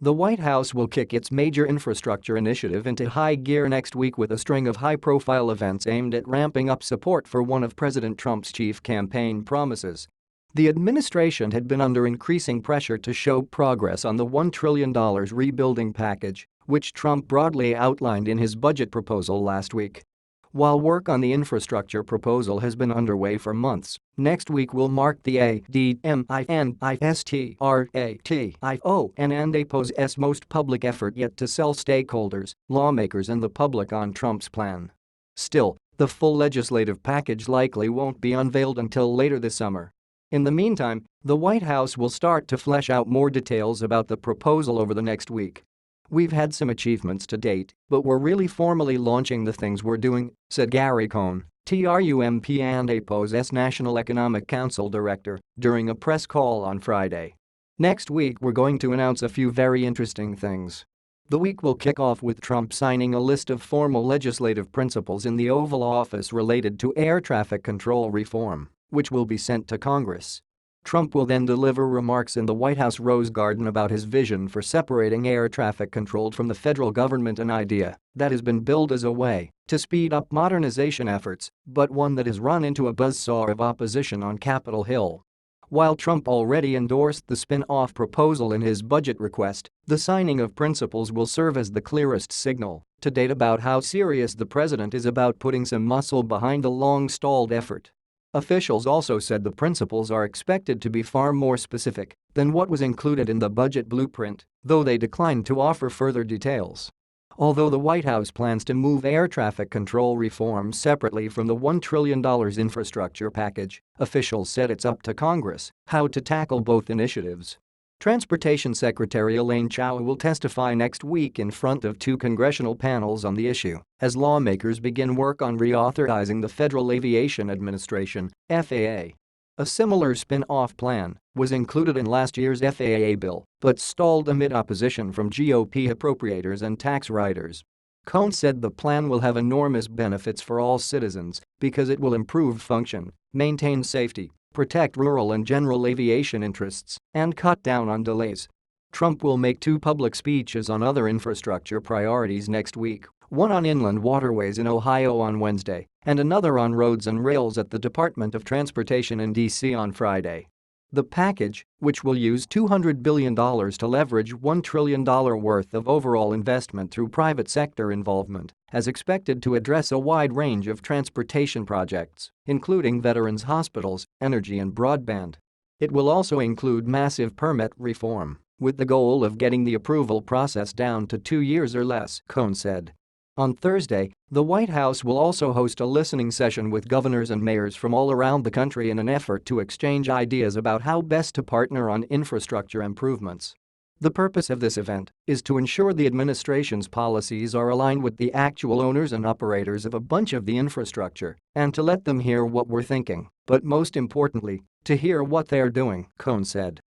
The White House will kick its major infrastructure initiative into high gear next week with a string of high-profile events aimed at ramping up support for one of President Trump's chief campaign promises. The administration had been under increasing pressure to show progress on the $1 trillion rebuilding package, which Trump broadly outlined in his budget proposal last week. While work on the infrastructure proposal has been underway for months, next week will mark the ADMINISTRATION's most public effort yet to sell stakeholders, lawmakers and the public on Trump's plan. Still, the full legislative package likely won't be unveiled until later this summer. In the meantime, the White House will start to flesh out more details about the proposal over the next week. "We've had some achievements to date, but we're really formally launching the things we're doing," said Gary Cohn, Trump and APO's National Economic Council director, during a press call on Friday. "Next week we're going to announce a few very interesting things." The week will kick off with Trump signing a list of formal legislative principles in the Oval Office related to air traffic control reform, which will be sent to Congress. Trump will then deliver remarks in the White House Rose Garden about his vision for separating air traffic control from the federal government, an idea that has been billed as a way to speed up modernization efforts, but one that has run into a buzzsaw of opposition on Capitol Hill. While Trump already endorsed the spin-off proposal in his budget request, the signing of principles will serve as the clearest signal to date about how serious the president is about putting some muscle behind the long-stalled effort. Officials also said the principles are expected to be far more specific than what was included in the budget blueprint, though they declined to offer further details. Although the White House plans to move air traffic control reform separately from the $1 trillion infrastructure package, officials said it's up to Congress how to tackle both initiatives. Transportation Secretary Elaine Chao will testify next week in front of two congressional panels on the issue as lawmakers begin work on reauthorizing the Federal Aviation Administration (FAA). A similar spin-off plan was included in last year's FAA bill but stalled amid opposition from GOP appropriators and tax writers. Cohn said the plan will have enormous benefits for all citizens because it will improve function, maintain safety, protect rural and general aviation interests, and cut down on delays. Trump will make two public speeches on other infrastructure priorities next week, one on inland waterways in Ohio on Wednesday and another on roads and rails at the Department of Transportation in D.C. on Friday. The package, which will use $200 billion to leverage $1 trillion worth of overall investment through private sector involvement, is expected to address a wide range of transportation projects, including veterans' hospitals, energy and broadband. It will also include massive permit reform, with the goal of getting the approval process down to 2 years or less, Cohn said. On Thursday, the White House will also host a listening session with governors and mayors from all around the country in an effort to exchange ideas about how best to partner on infrastructure improvements. The purpose of this event is to ensure the administration's policies are aligned with the actual owners and operators of a bunch of the infrastructure and to let them hear what we're thinking, but most importantly, to hear what they're doing, Cohn said.